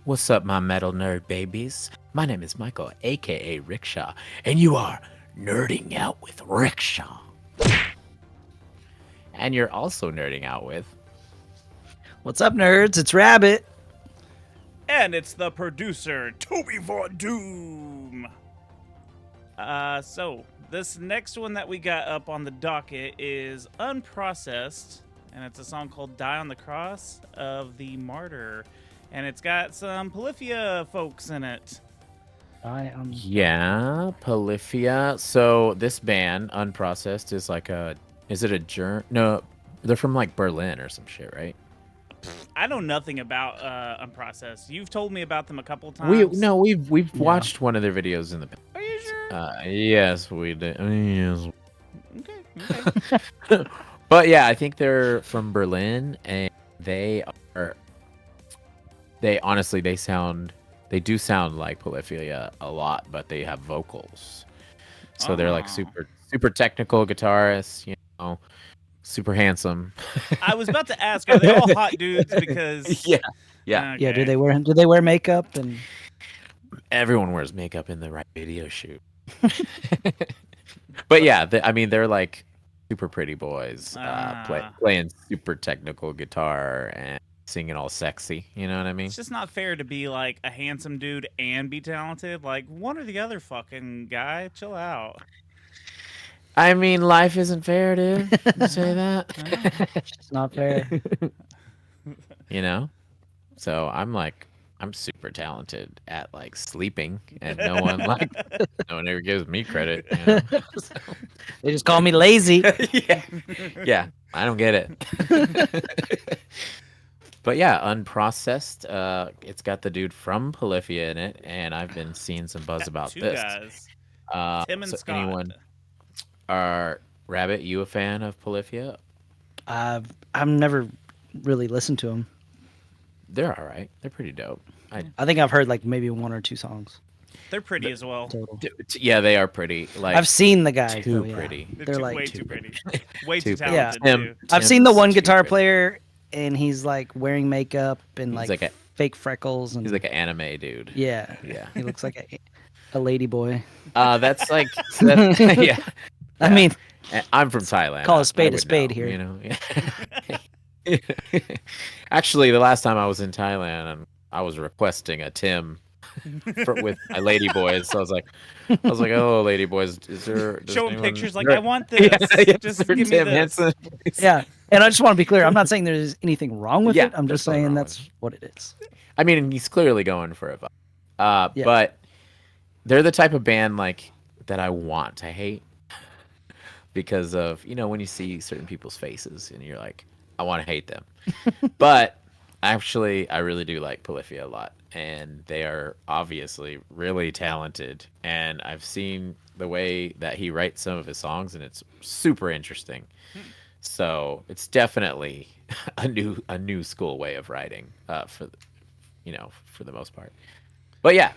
What's up, my metal nerd babies? My name is Michael, aka Rickshaw, and you are nerding out with Rickshaw. And you're also nerding out with. What's up, nerds? It's Rabbit. And it's the producer, Toby Von Doom. So this next one that we got up on the docket is Unprocessed, and it's a song called Die on the Cross of the Martyr. And it's got some Polyphia folks in it. Yeah, Polyphia. So this band, Unprocessed, is like a... Is it a German? No, they're from like Berlin or some shit, right? I know nothing about Unprocessed. You've told me about them a couple times. We've watched one of their videos in the past. Are you sure? Yes, we did. Yes. Okay. But yeah, I think they're from Berlin, and they honestly do sound like Polyphia a lot, but they have vocals. So they're like super technical guitarists, you know, super handsome. I was about to ask, are they all hot dudes? Because yeah. Yeah. Okay. Do they wear makeup? And Everyone wears makeup in the right video shoot. But yeah, they're like super pretty boys, playing super technical guitar and singing all sexy. You know what I mean? It's just not fair to be like a handsome dude and be talented. Like one or the other, fucking guy. Chill out. I mean, life isn't fair, dude. You say that? it's not fair. You know? So I'm super talented at like sleeping, and no one ever gives me credit. You know? They just call me lazy. Yeah, I don't get it. But yeah, Unprocessed. It's got the dude from Polyphia in it, and I've been seeing some buzz about Two this. guys. Tim and so Scott. Anyone? Rabbit, you a fan of Polyphia? I've never really listened to them. They're all right. They're pretty dope. I think I've heard like maybe one or two songs. They're pretty as well. Total. Yeah, they are pretty. Like I've seen the guys. too though, yeah. pretty. They're like way too pretty. Way too pretty. talented. Yeah. Too. I've seen the Tim's one too guitar pretty. player, and he's like wearing makeup and He's like fake freckles. And He's like an anime dude. yeah. He looks like a lady boy. That's like yeah. I mean, I'm from Thailand. Call a spade I a spade would know, here. You know. Actually, the last time I was in Thailand, I was requesting a Tim with my lady boys. So I was like, oh, lady boys, is there? Showing anyone... pictures like, I want this. Just give me Tim this. Henson. yeah. And I just want to be clear. I'm not saying there's anything wrong with it. I'm just nothing saying wrong that's what it is. I mean, he's clearly going for a vibe. Yeah. But they're the type of band like that I want to hate because of, you know, when you see certain people's faces and you're like, I want to hate them. But actually, I really do like Polyphia a lot, and they are obviously really talented. And I've seen the way that he writes some of his songs, and it's super interesting. So it's definitely a new school way of writing for the most part. But yeah,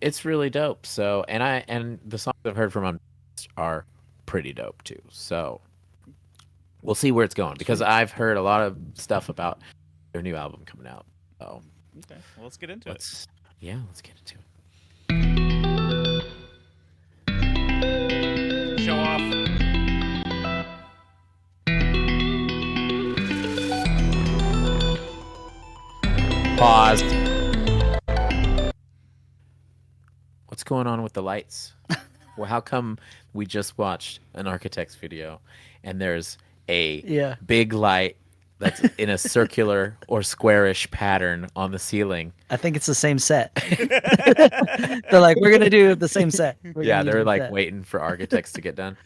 it's really dope. So and the songs I've heard from him are pretty dope too. So we'll see where it's going, because I've heard a lot of stuff about their new album coming out. So Okay, well, let's get into it. Yeah, let's get into it. Show off. Pause. What's going on with the lights? Well, how come we just watched an Architect's video and there's a big light that's in a circular or squarish pattern on the ceiling? I think it's the same set. They're like, we're gonna do the same set. They're like waiting for Architects to get done.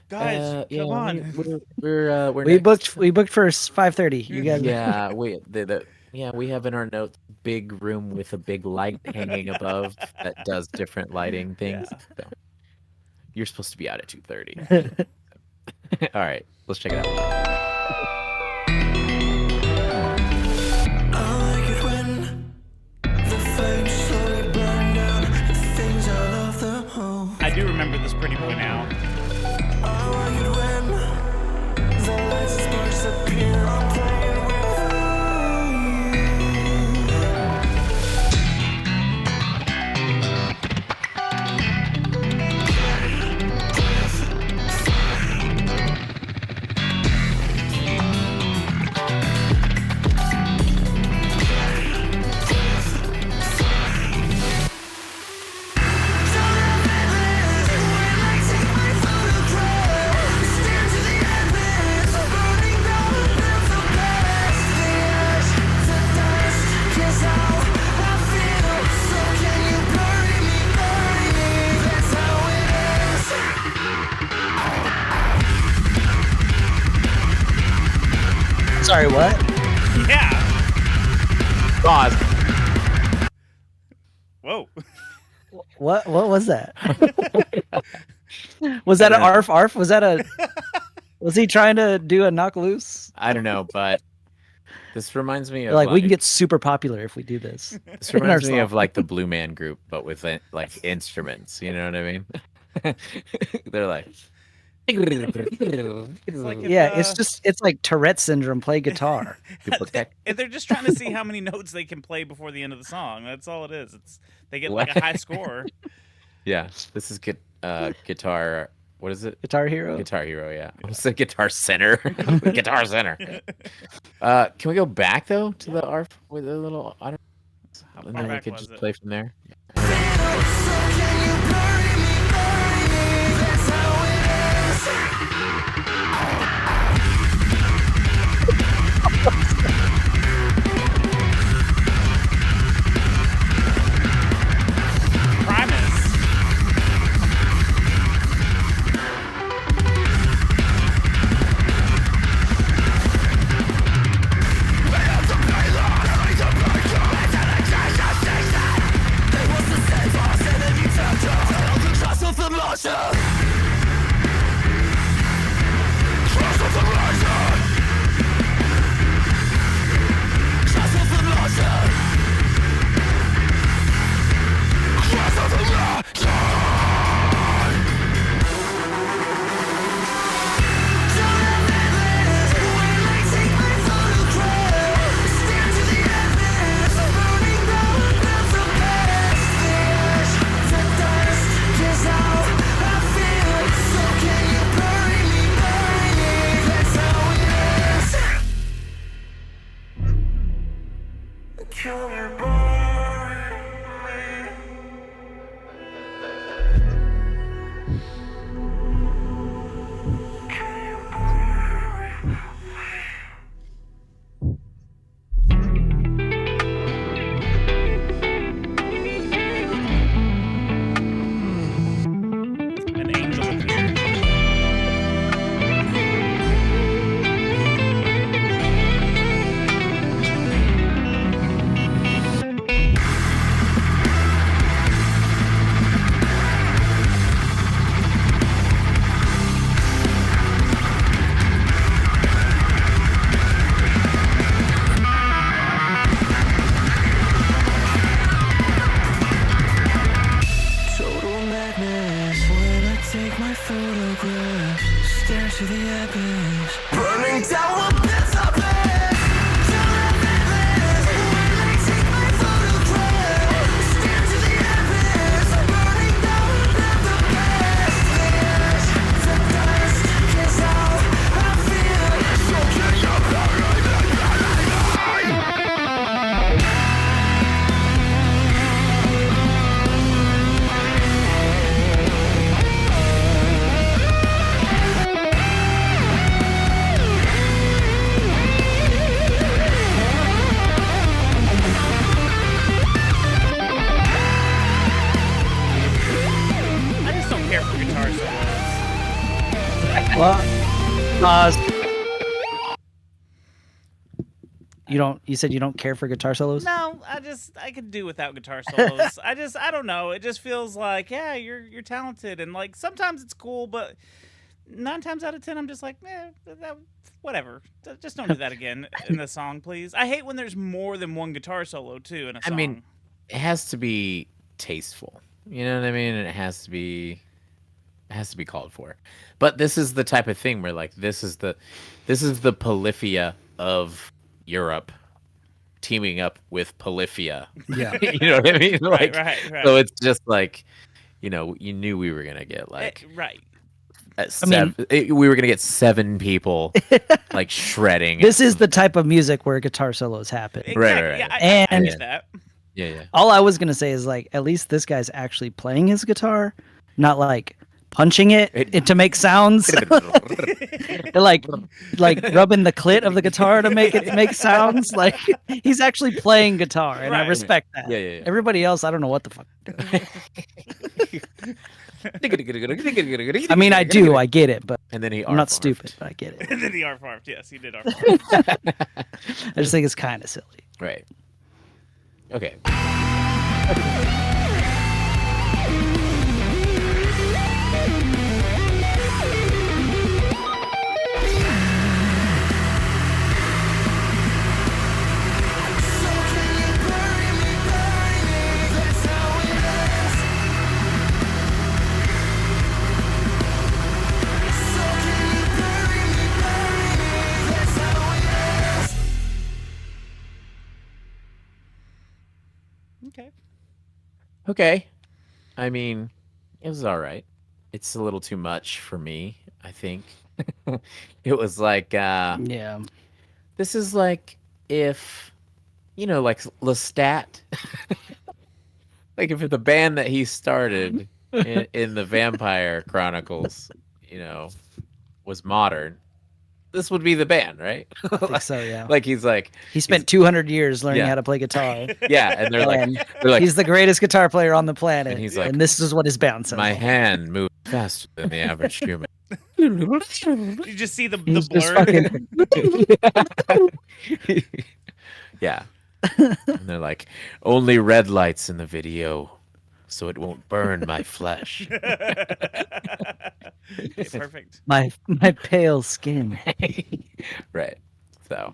Guys, come on. We're We booked for 5:30. You guys. Yeah, we have in our notes big room with a big light hanging above that does different lighting things. So, you're supposed to be out at 2:30. All right, let's check it out. I do remember this pretty boy now. sorry, what? Yeah. Pause. Whoa. What was that? Was that an arf arf? Was he trying to do a knock loose? I don't know, but this reminds me They're of like, we can get super popular if we do this. This in our reminds me of song. like the Blue Man Group, but with like instruments. You know what I mean? They're like, It's like if, Yeah, it's like Tourette syndrome. Play guitar. and they're just trying to see how many notes they can play before the end of the song. That's all it is. They get like a high score. Yeah, this is guitar. What is it? Guitar Hero. Guitar Hero. Yeah, I said Guitar Center. Guitar Center. Can we go back though to the ARF with a little? I don't know. And then we could just play from there. You said you don't care for guitar solos? No, I could do without guitar solos. I don't know. It just feels like, yeah, you're talented, and like sometimes it's cool, but 9 times out of 10, I'm just like, whatever. Just don't do that again in the song, please. I hate when there's more than one guitar solo too in a song. I mean, it has to be tasteful. You know what I mean? And it has to be called for. But this is the type of thing where like this is the Polyphia of Europe teaming up with Polyphia. Yeah. You know what I mean? Like, right. So it's just like, you knew we were gonna get like we were gonna get 7 people like shredding. This is the type of music where guitar solos happen. Exactly. Right. Yeah, And I get that. Yeah. All I was gonna say is like at least this guy's actually playing his guitar, not like punching it to make sounds. like rubbing the clit of the guitar to make it make sounds. Like he's actually playing guitar, and I respect that. Yeah. Everybody else, I don't know what the fuck. I mean, I do. I get it, but And then he I'm not arf-arfed. stupid. But I get it. And then he arf-arfed. Yes, he did arf-arf. I just think it's kind of silly. Right. Okay. Okay. Okay. I mean, it was all right. It's a little too much for me, I think. It was like Yeah. this is like if like Lestat, like if the band that he started in the Vampire Chronicles, was modern, this would be the band, right? I think so. Yeah. Like he's like He spent 200 years learning Yeah. how to play guitar. yeah, and they're And like he's the greatest guitar player on the planet. And he's like, and this is what his band sounds my like. hand moves faster than the average human. You just see the He's just blur. fucking Yeah. And they're like, only red lights in the video, so it won't burn my flesh. Perfect. my pale skin. Right. So,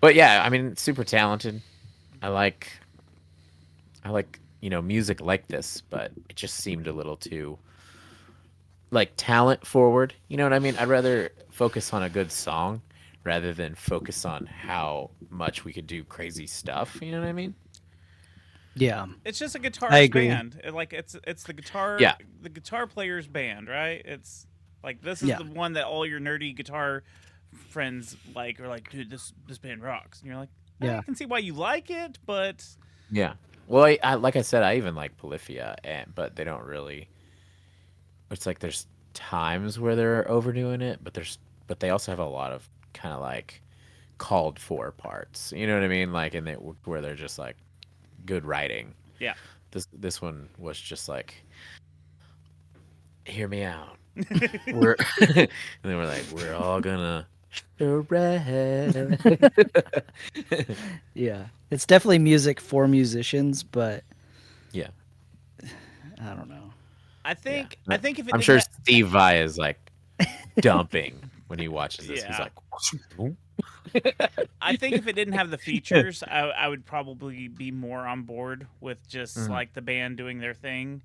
but yeah, I mean, super talented. I like, music like this, but it just seemed a little too, like, talent forward. You know what I mean? I'd rather focus on a good song rather than focus on how much we could do crazy stuff. You know what I mean? Yeah. It's just a guitar I agree. band. Like it's the guitar Yeah. the guitar player's band, right? It's like this is Yeah. the one that all your nerdy guitar friends like are like, dude, this band rocks. And you're like, Yeah. I can see why you like it, but Yeah. Well, I like I said, I even like Polyphia, but they don't really. It's like there's times where they're overdoing it, but they also have a lot of kind of like called for parts. You know what I mean? Like, where they're just like good writing. yeah. This one was just like, hear me out. We're and then we're like, we're all gonna shred. Yeah. It's definitely music for musicians, but Yeah. I don't know. I think Yeah. I think if it I'm didn't sure ha- Steve Vai is like dumping when he watches this. He's Yeah. like, I think if it didn't have the features, I would probably be more on board with just Mhm. like the band doing their thing.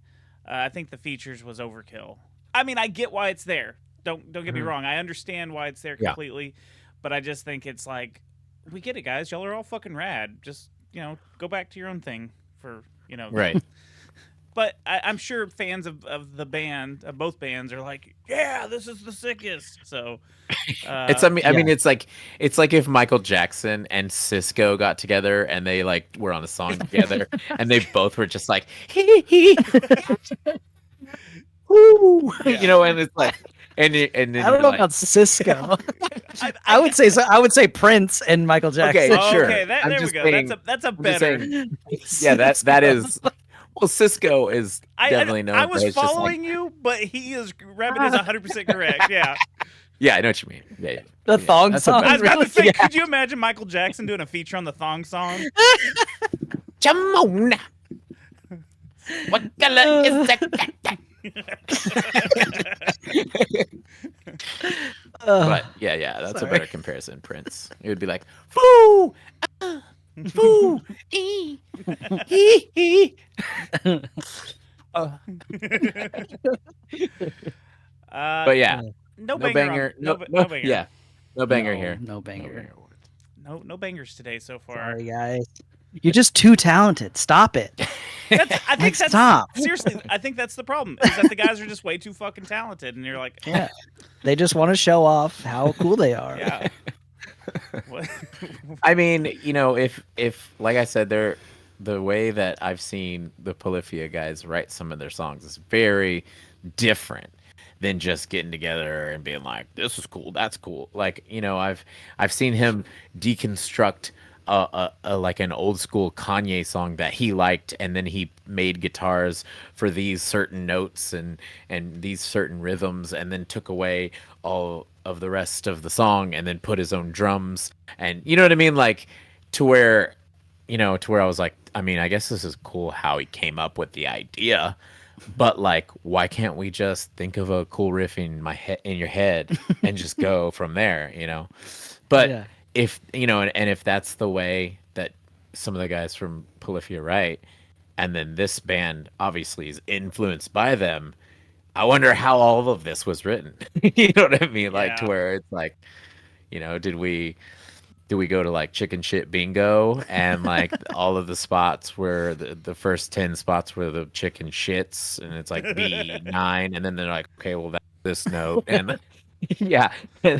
I think the features was overkill. I mean, I get why it's there. Don't get me Mhm. wrong. I understand why it's there Yeah. completely, but I just think it's like, we get it, guys. Y'all are all fucking rad. Just go back to your own thing for right. But I'm sure fans of the band, of both bands, are like, yeah, this is the sickest. So I mean, it's like if Michael Jackson and Cisco got together and they like were on a song together and they both were just like, hee. Woo. Yeah. And it's like, and then I don't you're know like, about Cisco. I would say so. I would say Prince and Michael Jackson. Okay, sure. Okay, I'm there we just go. saying- That's a I'm just better. saying, yeah, that is. Well, Cisco is definitely known. I was for it's just like- following you, but Rabbit is 100% correct. Yeah. yeah, I know what you mean. Yeah. The thong That's a song. I was about Really? to say, Yeah. could you imagine Michael Jackson doing a feature on the thong song? Jamona. What color is that? But yeah, that's a Sorry. better comparison. Prince. It would be like, foo, foo, ee, hee. But yeah, no no banger. banger. No No banger. Yeah, no banger No, here. no banger. No bangers today so far. Sorry, guys. You're just too talented. Stop it. I think Like, that's stop. seriously. I think that's the problem. Is that the guys are just way too fucking talented, and you're like, Yeah. They just want to show off how cool they are. yeah. What? I mean, if like I said, the way that I've seen the Polyphia guys write some of their songs is very different than just getting together and being like, this is cool, that's cool. Like, I've seen him deconstruct like an old school Kanye song that he liked, and then he made guitars for these certain notes and these certain rhythms, and then took away all of the rest of the song, and then put his own drums, and you know what I mean, like to where, to where I was like, I mean, I guess this is cool how he came up with the idea, but like, why can't we just think of a cool riff in my head, in your head, and just go from there? But Yeah. if and if that's the way that some of the guys from Polyphia write, and then this band obviously is influenced by them, I wonder how all of this was written. You know what I mean? Like to Yeah. where it's like, did we go to like chicken shit bingo, and like all of the spots where the first 10 spots were the chicken shits, and it's like B9, and then they're like, okay, well, that's this note, and yeah. I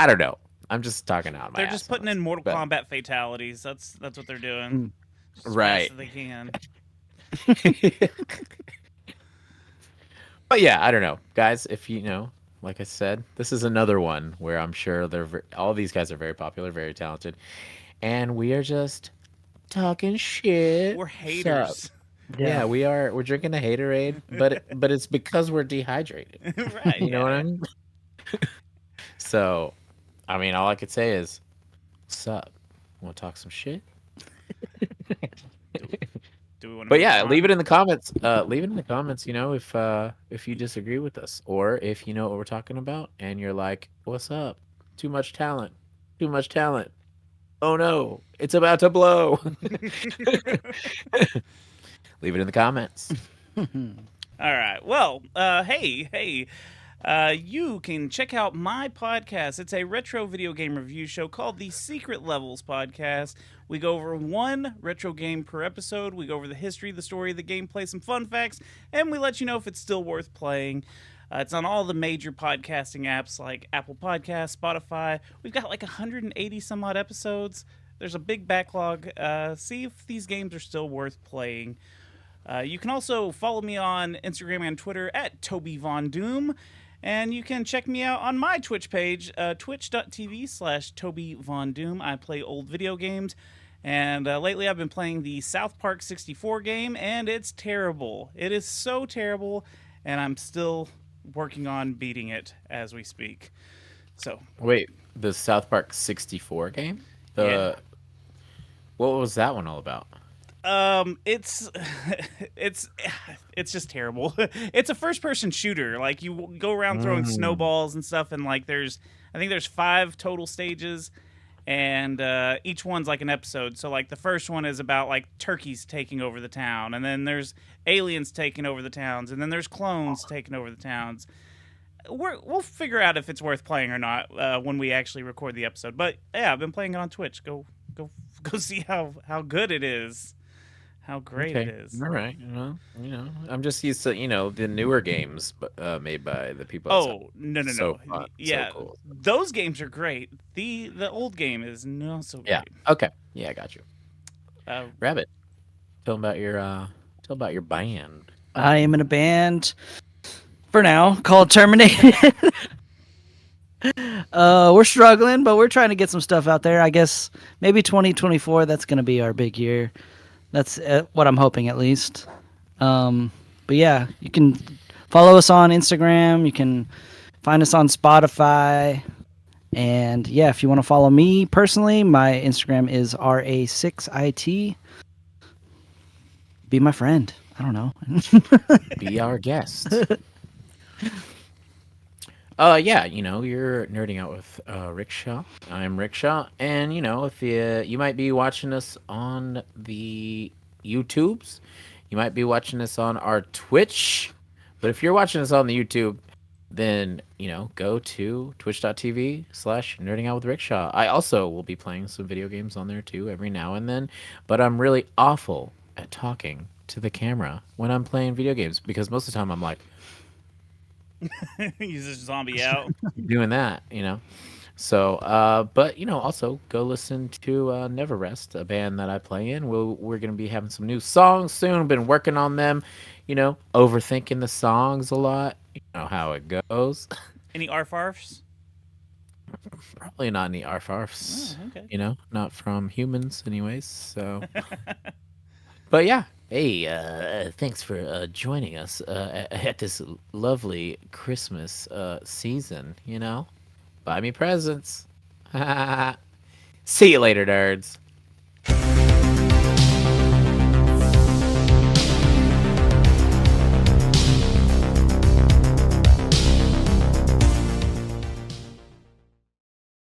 don't know. I'm just talking out my They're ass just on putting this, in Mortal but- Kombat fatalities. That's what they're doing. Mm. Just as Right. fast as they can. But yeah, I don't know, guys. If like I said, this is another one where I'm sure all these guys are very popular, very talented, and we are just talking shit. We're Sup? haters. Yeah, we are. We're drinking a haterade, but it's because we're dehydrated. Right. You know what I mean? So, I mean, all I could say is, sup? Want to talk some shit? Do we want to But yeah, leave it in the comments. Leave it in the comments. If you disagree with us, or if you know what we're talking about, and you're like, "What's up? Too much talent. Too much talent. Oh no, it's about to blow." Leave it in the comments. All right. Well, hey, you can check out my podcast. It's a retro video game review show called the Secret Levels Podcast. We go over one retro game per episode. We go over the history, the story, the gameplay, some fun facts, and we let you know if it's still worth playing. It's on all the major podcasting apps like Apple Podcasts, Spotify. We've got like 180 some odd episodes. There's a big backlog. See if these games are still worth playing. You can also follow me on Instagram and Twitter at Toby Von Doom. And you can check me out on my Twitch page, twitch.tv/Toby Von Doom. I play old video games. And lately I've been playing the South Park 64 game, and it's terrible. It is so terrible, and I'm still working on beating it as we speak. So Wait, the South Park 64 game? Yeah. What was that one all about? It's it's just terrible. It's a first person shooter. Like you go around throwing snowballs and stuff, and like I think there's 5 total stages, and each one's like an episode. So like the first one is about like turkeys taking over the town, and then there's aliens taking over the towns, and then there's clones taking over the towns. We'll figure out if it's worth playing or not when we actually record the episode. But yeah, I've been playing it on Twitch. Go see how good it is. How great it is. All right. Well, I'm just used to, the newer games made by the people. Oh, no. So fun, so Yeah. cool. Those games are great. The old game is not so great. Yeah. Okay. Yeah, I got you. Uh, Rabbit, tell about your band. I am in a band for now called Terminated. We're struggling, but we're trying to get some stuff out there. I guess maybe 2024, that's going to be our big year. That's what I'm hoping, at least. But yeah, you can follow us on Instagram. You can find us on Spotify. And yeah, if you want to follow me personally, my Instagram is RA6IT. Be my friend. I don't know. Be our guest. Yeah, you're nerding out with Rickshaw. I'm Rickshaw, and if you might be watching us on the YouTubes, you might be watching us on our Twitch. But if you're watching us on the YouTube, then go to twitch.tv/nerdingoutwithrickshaw. I also will be playing some video games on there too every now and then, but I'm really awful at talking to the camera when I'm playing video games because most of the time I'm like use this zombie out. doing that. So, but also go listen to Never Rest, a band that I play in. We're gonna be having some new songs soon. Been working on them. Overthinking the songs a lot. You know how it goes. Any arfarfs? Probably not any arf arfs. Oh, okay. You know, not from humans, anyways. So, but yeah. Hey, thanks for joining us at this lovely Christmas season. You know, buy me presents. See you later, nerds.